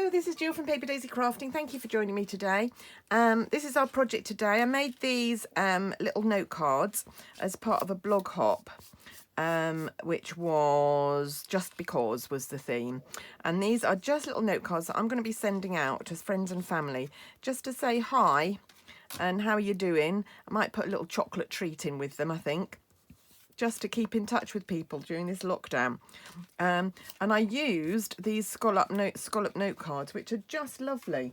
Hello, this is Jill from Paper Daisy Crafting. Thank you for joining me today. This is our project today. I made these little note cards as part of a blog hop, which was Just Because was the theme. And these are just little note cards that I'm going to be sending out to friends and family just to say hi and how are you doing. I might put a little chocolate treat in with them, I think, just to keep in touch with people during this lockdown. And I used these scalloped note cards, which are just lovely.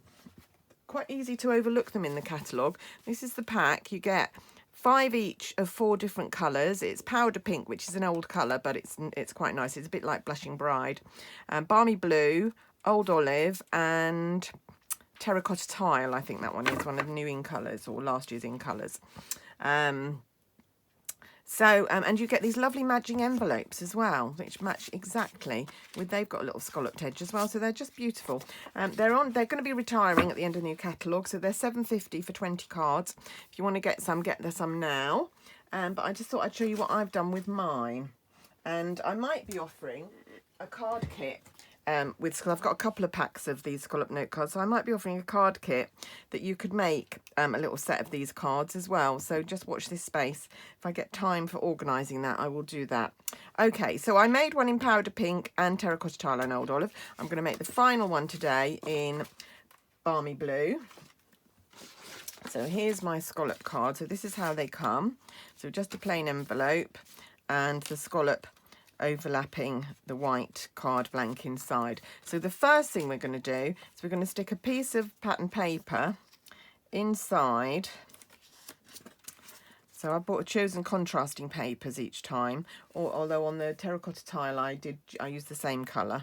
Quite easy to overlook them in the catalogue. This is the pack. You get 5 each of 4 different colours. It's powder pink, which is an old colour, but it's quite nice. It's a bit like Blushing Bride. Balmy blue, old olive, and terracotta tile. I think that one is one of the new in colours, or last year's in colours. And you get these lovely matching envelopes as well, which match exactly with, they've got a little scalloped edge as well, so they're just beautiful. They're going to be retiring at the end of the new catalogue, so they're £7.50 for 20 cards. If you want to get some now. But I just thought I'd show you what I've done with mine. And I might be offering a card kit. Because I've got a couple of packs of these scalloped note cards, so I might be offering a card kit that you could make a little set of these cards as well. So just watch this space. If I get time for organising that, I will do that. Okay, so I made one in powder pink and terracotta tile and old olive. I'm going to make the final one today in balmy blue. So here's my scallop card. So this is how they come. So just a plain envelope and the scallop overlapping the white card blank inside. So the first thing we're going to do is we're going to stick a piece of pattern paper inside. So I chosen contrasting papers each time, although on the terracotta tile I used the same colour.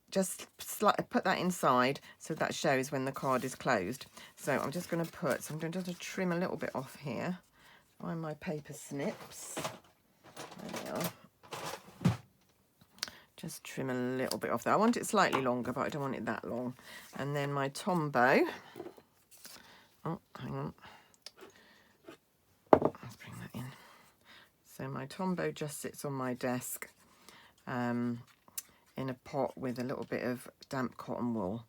Just put that inside so that shows when the card is closed. So I'm just going to just trim a little bit off here. Find my paper snips. There we are. Just trim a little bit off there. I want it slightly longer, but I don't want it that long. And then my Tombow. Oh, hang on. Let's bring that in. So my Tombow just sits on my desk in a pot with a little bit of damp cotton wool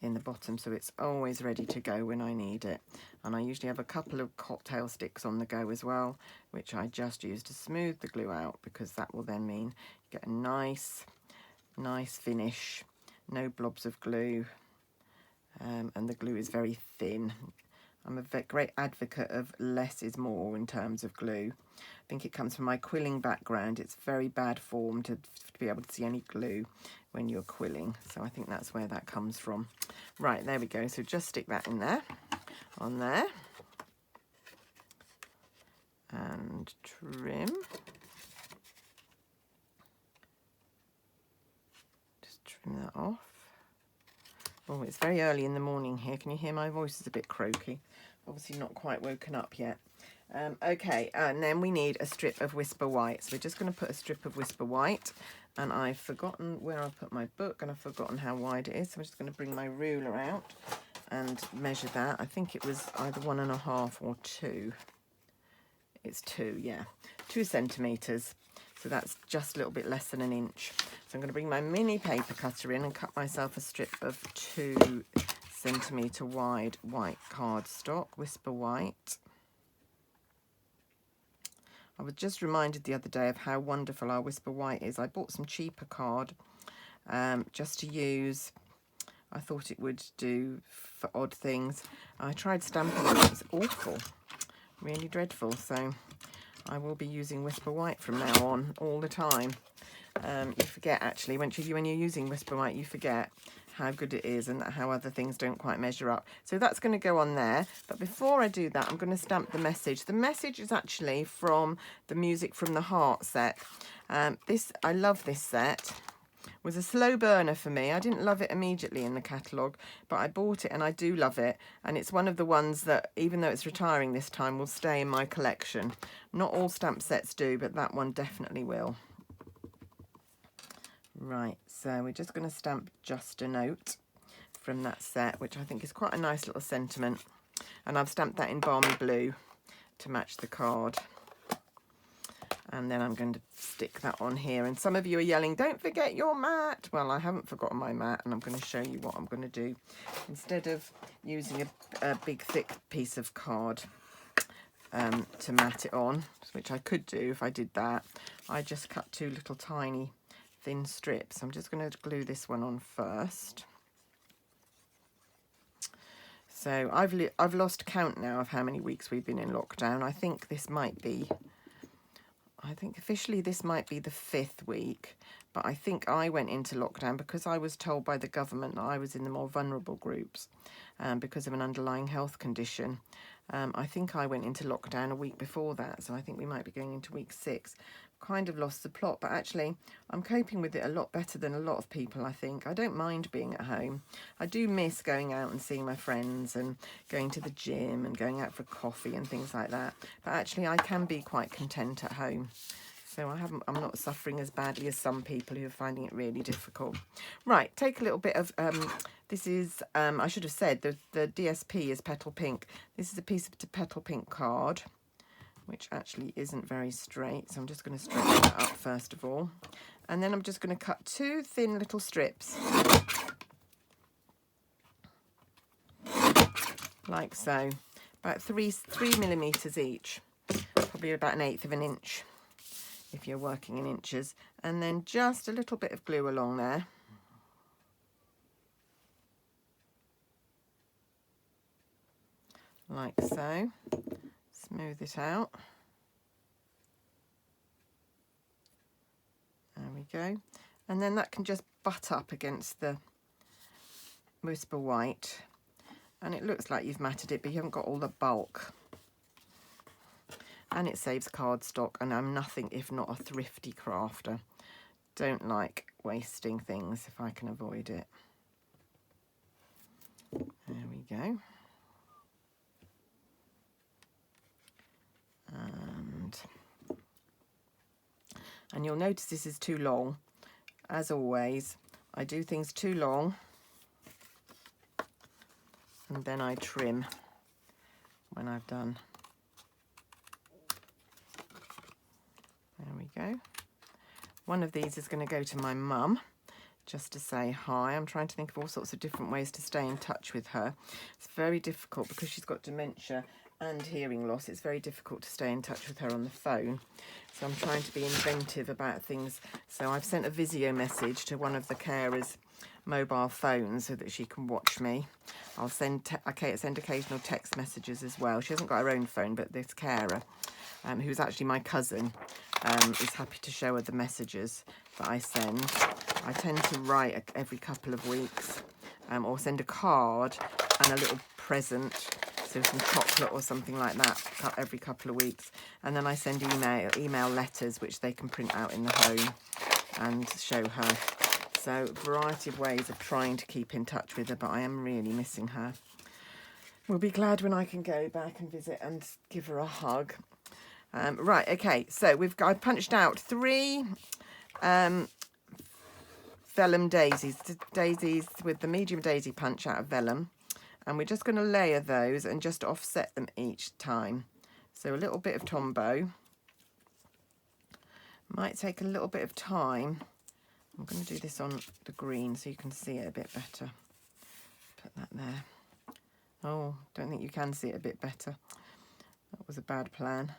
in the bottom, so it's always ready to go when I need it. And I usually have a couple of cocktail sticks on the go as well, which I just use to smooth the glue out, because that will then mean you get a nice finish, no blobs of glue, and the glue is very thin. I'm a great advocate of less is more in terms of glue. I think it comes from my quilling background. It's very bad form to be able to see any glue when you're quilling. So I think that's where that comes from. Right, there we go. So just stick that in there, on there. And trim. Just trim that off. Oh, it's very early in the morning here. Can you hear my voice is a bit croaky? Obviously not quite woken up yet. Okay, and then we need a strip of Whisper White. So we're just going to put a strip of Whisper White. And I've forgotten where I put my book, and I've forgotten how wide it is. So I'm just going to bring my ruler out and measure that. I think it was either 1.5 or 2. It's 2, yeah. 2 centimetres. So that's just a little bit less than an inch. So I'm going to bring my mini paper cutter in and cut myself a strip of 2 centimetre wide white cardstock, Whisper White. I was just reminded the other day of how wonderful our Whisper White is. I bought some cheaper card just to use. I thought it would do for odd things. I tried Stampin Up. It was awful, really dreadful. So I will be using Whisper White from now on all the time. You forget, actually, when you're using Whisper White, you forget how good it is and how other things don't quite measure up. So that's going to go on there. But before I do that, I'm going to stamp the message. The message is actually from the Music from the Heart set. I love this set. It was a slow burner for me. I didn't love it immediately in the catalogue, but I bought it and I do love it. And it's one of the ones that, even though it's retiring this time, will stay in my collection. Not all stamp sets do, but that one definitely will. Right, so we're just going to stamp Just a Note from that set, which I think is quite a nice little sentiment. And I've stamped that in balmy blue to match the card. And then I'm going to stick that on here. And some of you are yelling, don't forget your mat. Well, I haven't forgotten my mat, and I'm going to show you what I'm going to do. Instead of using a big thick piece of card to mat it on, which I could do if I did that, I just cut 2 little tiny thin strips. I'm just going to glue this one on first. So I've lost count now of how many weeks we've been in lockdown. I think officially this might be the 5th week, but I think I went into lockdown because I was told by the government that I was in the more vulnerable groups because of an underlying health condition. I think I went into lockdown a week before that, so I think we might be going into week 6. Kind of lost the plot, but actually I'm coping with it a lot better than a lot of people, I think. I don't mind being at home. I do miss going out and seeing my friends and going to the gym and going out for coffee and things like that, but actually I can be quite content at home. So I'm not suffering as badly as some people who are finding it really difficult. Right, take a little bit of this is I should have said the DSP is Petal Pink. This is a piece of Petal Pink card, which actually isn't very straight, so I'm just going to straighten that up first of all, and then I'm just going to cut 2 thin little strips like so, about 3 millimeters each, probably about 1/8 of an inch if you're working in inches, and then just a little bit of glue along there. Like so. Smooth it out. There we go. And then that can just butt up against the Whisper White, and it looks like you've matted it, but you haven't got all the bulk. And it saves cardstock, and I'm nothing if not a thrifty crafter. Don't like wasting things if I can avoid it. There we go. And you'll notice this is too long. As always, I do things too long and then I trim when I've done. There we go. One of these is going to go to my mum, just to say hi. I'm trying to think of all sorts of different ways to stay in touch with her. It's very difficult because she's got dementia and hearing loss. It's very difficult to stay in touch with her on the phone. So I'm trying to be inventive about things. So I've sent a Visio message to one of the carers' mobile phones so that she can watch me. I'll send occasional text messages as well. She hasn't got her own phone, but this carer, who's actually my cousin, is happy to show her the messages that I send. I tend to write every couple of weeks, or send a card and a little present, so some chocolate or something like that every couple of weeks. And then I send email letters, which they can print out in the home and show her. So a variety of ways of trying to keep in touch with her, but I am really missing her. We'll be glad when I can go back and visit and give her a hug. Right, okay, so I've punched out 3 vellum daisies with the medium daisy punch out of vellum, and we're just going to layer those and just offset them each time. So a little bit of Tombow. Might take a little bit of time. I'm going to do this on the green so you can see it a bit better. Put that there. Oh, don't think you can see it a bit better. That was a bad plan.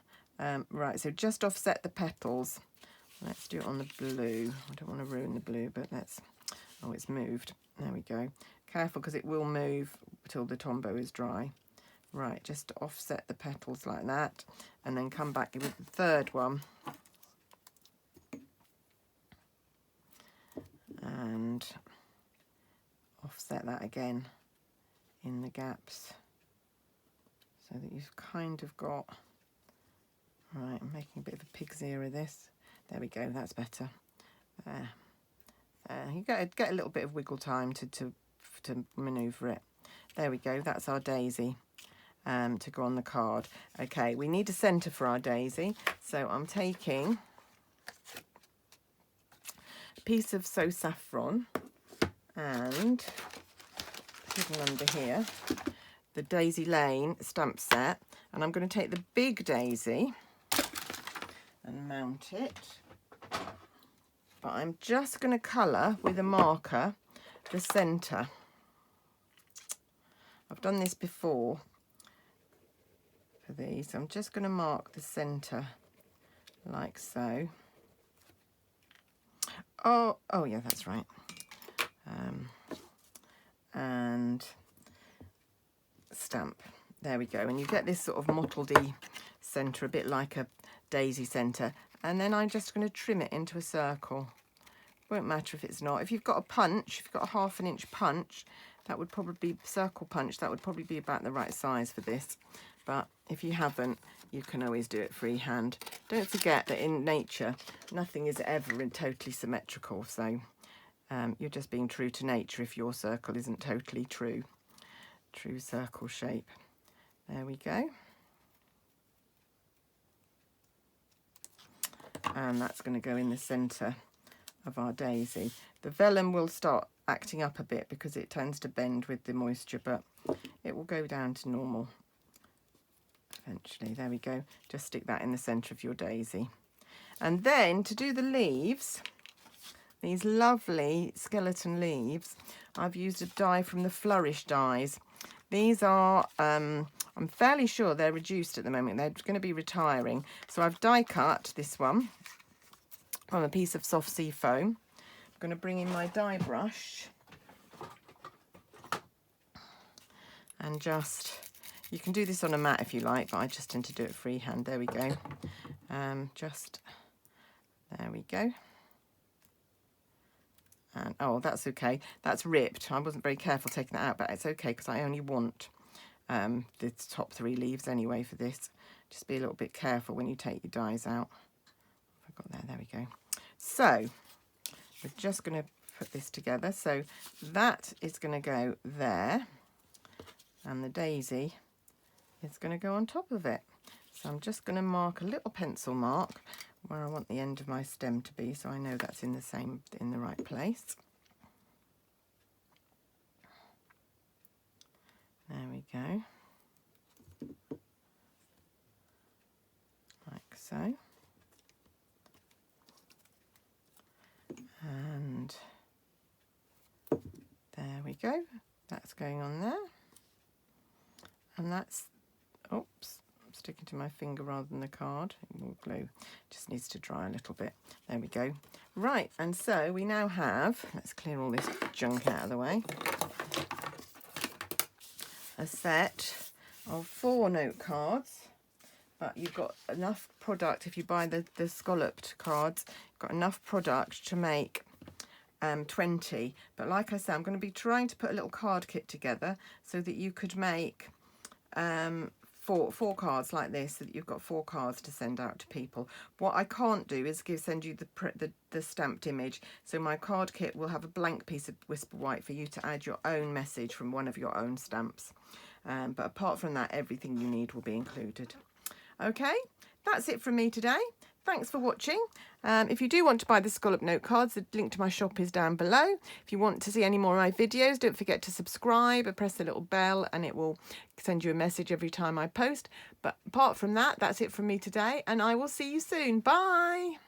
Right, so just offset the petals. Let's do it on the blue. I don't want to ruin the blue, but let's... Oh, it's moved. There we go. Careful, because it will move till the Tombow is dry. Right, just offset the petals like that, and then come back with the third one. And offset that again in the gaps, so that you've kind of got... Right, I'm making a bit of a pig's ear of this. There we go, that's better. There. You get a little bit of wiggle time to manoeuvre it. There we go, that's our daisy to go on the card. Okay, we need a centre for our daisy, so I'm taking a piece of So Saffron and hidden under here, the Daisy Lane stamp set, and I'm going to take the big daisy and mount it. But I'm just going to colour with a marker the centre. I've done this before for these. I'm just going to mark the centre like so. Oh yeah, that's right. And stamp. There we go. And you get this sort of mottledy centre, a bit like a daisy centre. And then I'm just going to trim it into a circle. Won't matter if it's not. If you've got a punch, if you've got a 1/2 inch punch, that would probably be circle punch. That would probably be about the right size for this. But if you haven't, you can always do it freehand. Don't forget that in nature, nothing is ever totally symmetrical. So you're just being true to nature if your circle isn't totally true circle shape. There we go. And that's going to go in the centre of our daisy. The vellum will start acting up a bit because it tends to bend with the moisture, but it will go down to normal eventually. There we go. Just stick that in the centre of your daisy. And then to do the leaves, these lovely skeleton leaves, I've used a die from the Flourish dies. These are, I'm fairly sure they're reduced at the moment. They're going to be retiring. So I've die cut this one on a piece of soft sea foam. I'm going to bring in my die brush and just, you can do this on a mat if you like, but I just tend to do it freehand. There we go. There we go. And oh, that's okay. That's ripped. I wasn't very careful taking that out, but it's okay because I only want the top 3 leaves anyway for this. Just be a little bit careful when you take your dies out. I've got there we go. So we're just going to put this together. So that is going to go there, and the daisy is going to go on top of it. So I'm just going to mark a little pencil mark where I want the end of my stem to be, so I know that's in the right place. There we go. Like so. And there we go. That's going on there. And that's, oops, I'm sticking to my finger rather than the card. More glue. Just needs to dry a little bit. There we go. Right, and so we now have, let's clear all this junk out of the way, a set of 4 note cards. But you've got enough product, if you buy the scalloped cards, you've got enough product to make 20. But like I said, I'm going to be trying to put a little card kit together so that you could make four cards like this, so that you've got 4 cards to send out to people. What I can't do is send you the stamped image. So my card kit will have a blank piece of Whisper White for you to add your own message from one of your own stamps. But apart from that, everything you need will be included. Okay, that's it from me today. Thanks for watching. If you do want to buy the scallop note cards, the link to my shop is down below. If you want to see any more of my videos, don't forget to subscribe and press the little bell, and it will send you a message every time I post. But apart from that, that's it from me today, and I will see you soon. Bye.